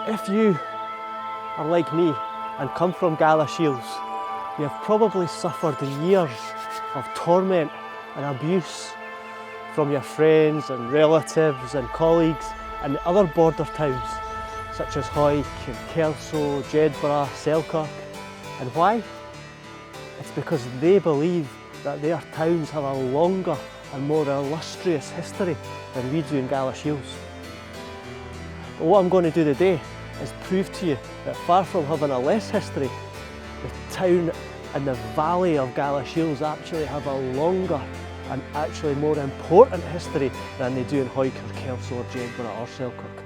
If you are like me and come from Galashiels, you have probably suffered years of torment and abuse from your friends and relatives and colleagues in the other border towns such as Hawick and Kelso, Jedburgh, Selkirk. And why? It's because they believe that their towns have a longer and more illustrious history than we do in Galashiels. But what I'm going to do today is prove to you that far from having a less history, the town and the valley of Galashiels actually have a longer and actually more important history than they do in Hawick or Kelso or Jedburgh or Selkirk.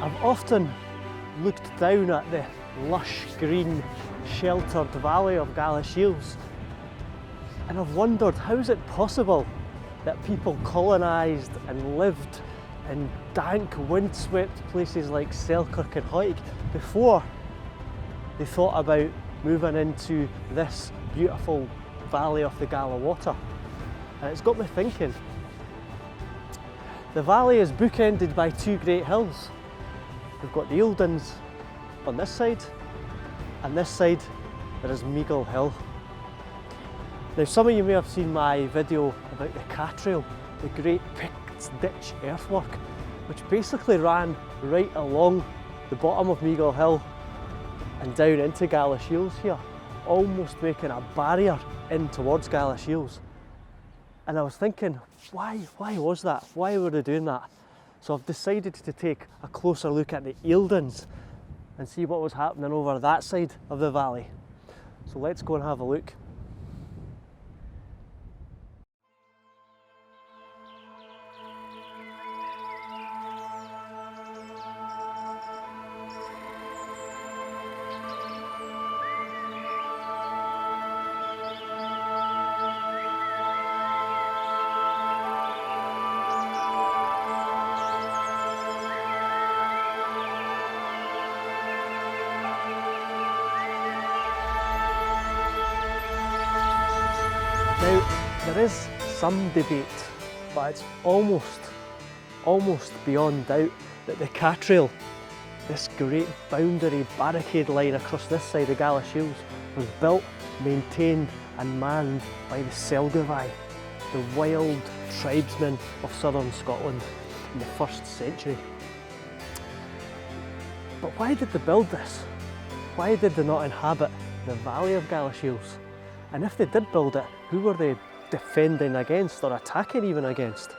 I've often looked down at the lush, green, sheltered valley of Galashiels and I've wondered, how is it possible that people colonised and lived in dank, windswept places like Selkirk and Hawick before they thought about moving into this beautiful valley of the Gala water? And it's got me thinking. The valley is bookended by two great hills. We've got the Eildons on this side, and this side there is Meagle Hill. Now some of you may have seen my video about the Catrail, the great picked ditch earthwork, which basically ran right along the bottom of Meagle Hill and down into Galashiels here, almost making a barrier in towards Galashiels. And I was thinking, why was that? Why were they doing that? So I've decided to take a closer look at the Eildons and see what was happening over that side of the valley. So let's go and have a look. Now, there is some debate, but it's almost beyond doubt that the Catrail, this great boundary barricade line across this side of Galashiels, was built, maintained and manned by the Selgavai, the wild tribesmen of southern Scotland in the 1st century. But why did they build this? Why did they not inhabit the valley of Galashiels? And if they did build it, who were they defending against or attacking even against?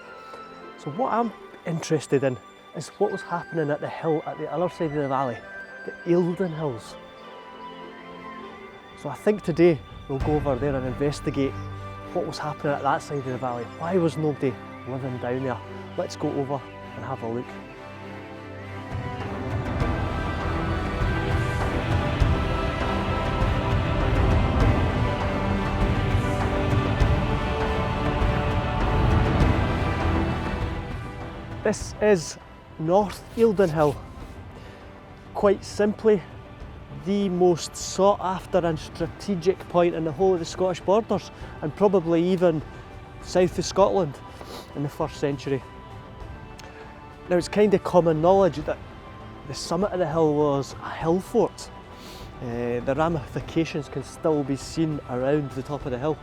So what I'm interested in is what was happening at the hill at the other side of the valley, the Eildon Hills. So I think today we'll go over there and investigate what was happening at that side of the valley. Why was nobody living down there? Let's go over and have a look. This is North Eildon Hill. Quite simply, the most sought after and strategic point in the whole of the Scottish borders, and probably even south of Scotland in the 1st century. Now it's kind of common knowledge that the summit of the hill was a hill fort. The ramifications can still be seen around the top of the hill.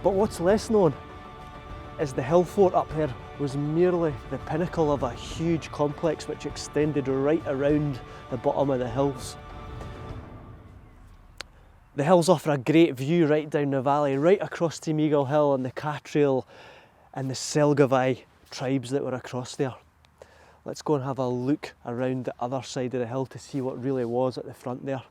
But what's less known is the hill fort up there was merely the pinnacle of a huge complex which extended right around the bottom of the hills. The hills offer a great view right down the valley, right across to Meagle Hill and the Catrail and the Selgavai tribes that were across there. Let's go and have a look around the other side of the hill to see what really was at the front there.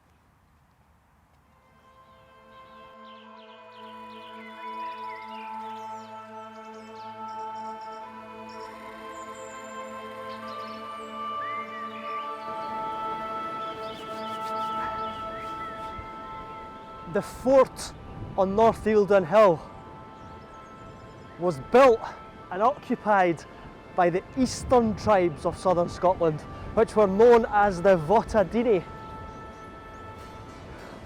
The fort on North Eildon Hill was built and occupied by the eastern tribes of southern Scotland, which were known as the Votadini.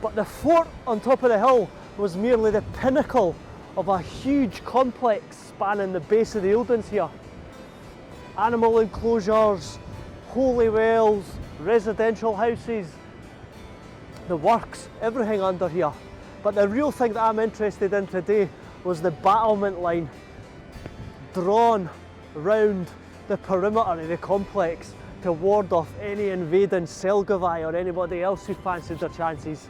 But the fort on top of the hill was merely the pinnacle of a huge complex spanning the base of the Eildons here. Animal enclosures, holy wells, residential houses, the works, everything under here. But the real thing that I'm interested in today was the battlement line drawn round the perimeter of the complex to ward off any invading Selgovae or anybody else who fancied their chances.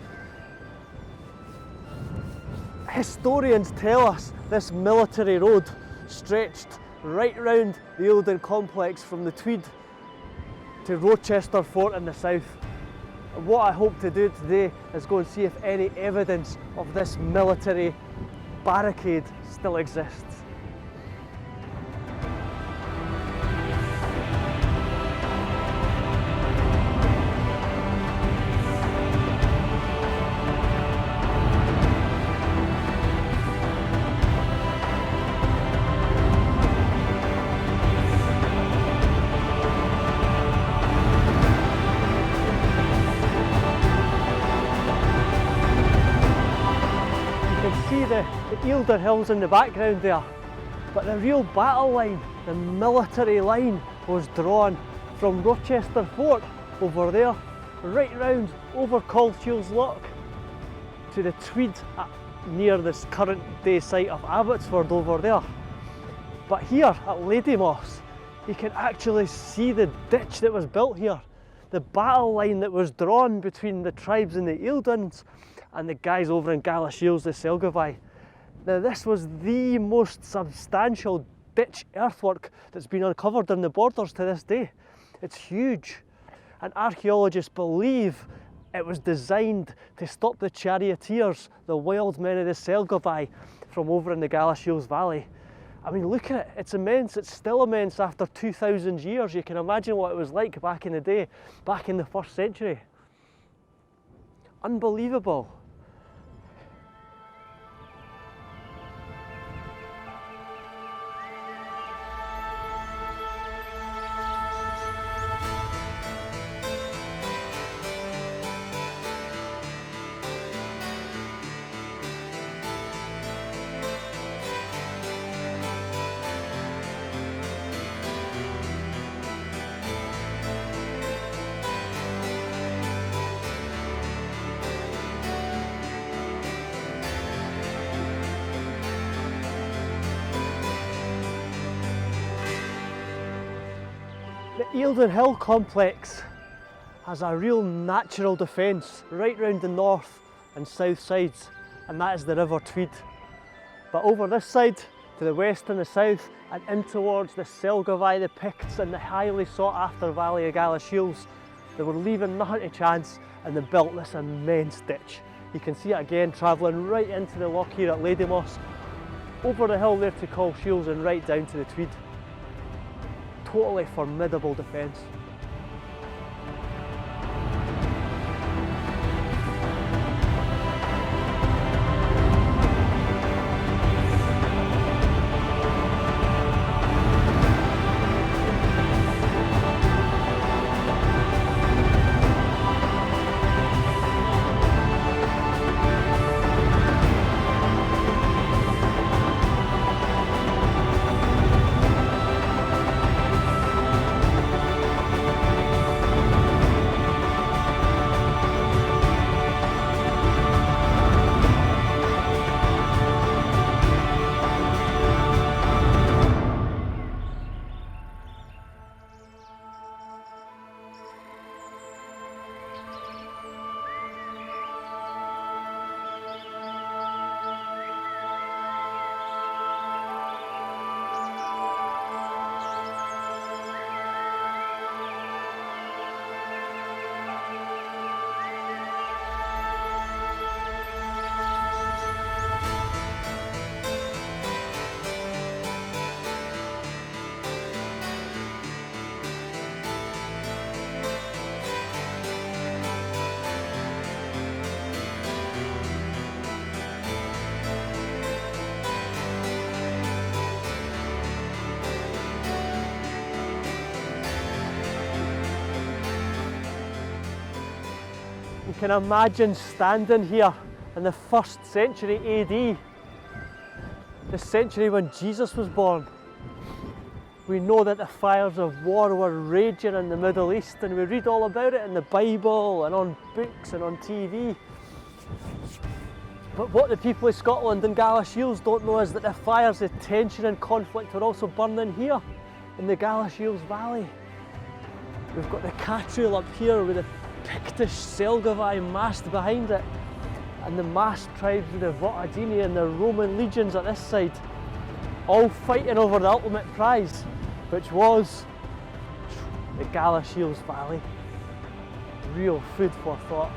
Historians tell us this military road stretched right round the Eildon complex from the Tweed to Rochester Fort in the south. And what I hope to do today is go and see if any evidence of this military barricade still exists. See the Eildon Hills in the background there, but the real battle line, the military line, was drawn from Rochester Fort over there, right round over Galashiels Loch to the Tweed near this current day site of Abbotsford over there. But here at Ladymoss, you can actually see the ditch that was built here, the battle line that was drawn between the tribes in the Eildons and the guys over in Galashiels, the Selgovae. Now this was the most substantial ditch earthwork that's been uncovered in the borders to this day. It's huge, and archaeologists believe it was designed to stop the charioteers, the wild men of the Selgovae, from over in the Galashiels Valley. I mean, look at it, it's immense, it's still immense after 2,000 years. You can imagine what it was like back in the day, back in the 1st century. Unbelievable. The Eildon Hill complex has a real natural defence right round the north and south sides, and that is the River Tweed. But over this side, to the west and the south, and in towards the Selgovae, the Picts and the highly sought after valley of Galashiels, they were leaving nothing to chance and they built this immense ditch. You can see it again travelling right into the loch here at Ladymoss, over the hill there to Galashiels and right down to the Tweed. Totally formidable defence. can imagine standing here in the 1st century AD, the century when Jesus was born. We know that the fires of war were raging in the Middle East, and we read all about it in the Bible and on books and on TV. But what the people of Scotland and Galashiels don't know is that the fires of tension and conflict were also burning here in the Galashiels Valley. We've got the cathedral up here with the Pictish Selgovae mast behind it, and the masked tribes of the Votadini and the Roman legions at this side, all fighting over the ultimate prize, which was the Galashiels Valley. Real food for thought.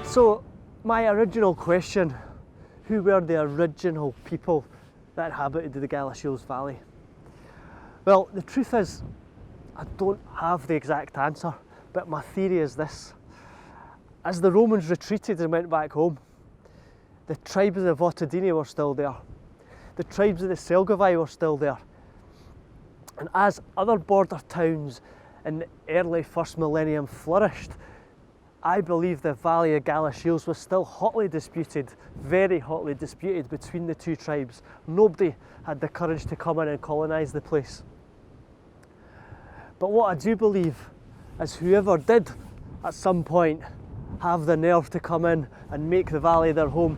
So, my original question, who were the original people that inhabited the Galashiels Valley? Well, the truth is, I don't have the exact answer, but my theory is this. As the Romans retreated and went back home, the tribes of the Votadini were still there. The tribes of the Selgovae were still there. And as other border towns in the early 1st millennium flourished, I believe the Valley of Galashiels was still hotly disputed, very hotly disputed between the two tribes. Nobody had the courage to come in and colonise the place. But what I do believe is whoever did at some point have the nerve to come in and make the valley their home,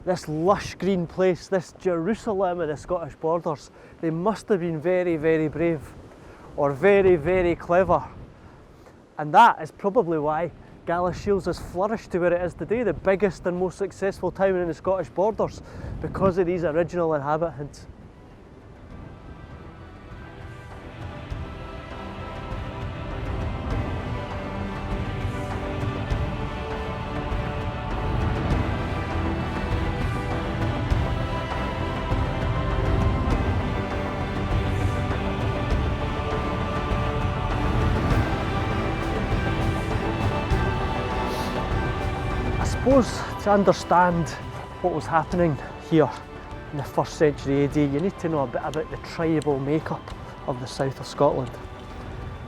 this lush green place, this Jerusalem of the Scottish borders, they must have been very, very brave or very, very clever. And that is probably why Galashiels has flourished to where it is today, the biggest and most successful town in the Scottish borders, because of these original inhabitants. I suppose to understand what was happening here in the 1st century AD, you need to know a bit about the tribal makeup of the south of Scotland.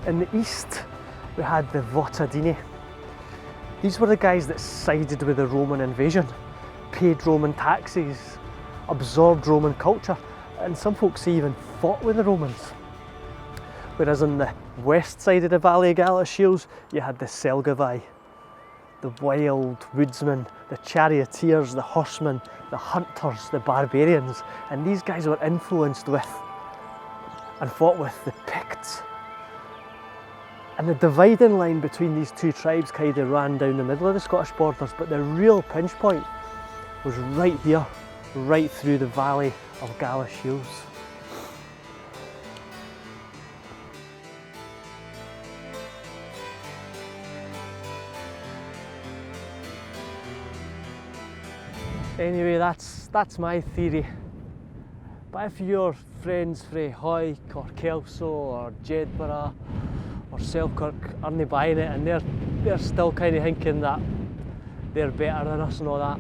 In the east, we had the Votadini. These were the guys that sided with the Roman invasion, paid Roman taxes, absorbed Roman culture, and some folks even fought with the Romans. Whereas on the west side of the Valley of Galashiels, you had the Selgovae, the wild woodsmen, the charioteers, the horsemen, the hunters, the barbarians, and these guys were influenced with and fought with the Picts. And the dividing line between these two tribes kind of ran down the middle of the Scottish borders, but the real pinch point was right here, right through the Valley of Galashiels. Anyway, that's my theory. But if your friends from Hawick or Kelso or Jedburgh or Selkirk aren't buying it and they're still kind of thinking that they're better than us and all that,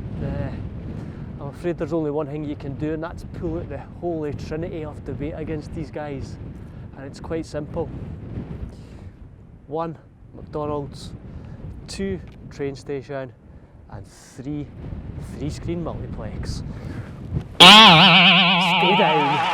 I'm afraid there's only one thing you can do, and that's pull out the holy trinity of debate against these guys. And it's quite simple. 1, McDonald's. 2, train station. And 3, 3-screen multiplex. Stay down.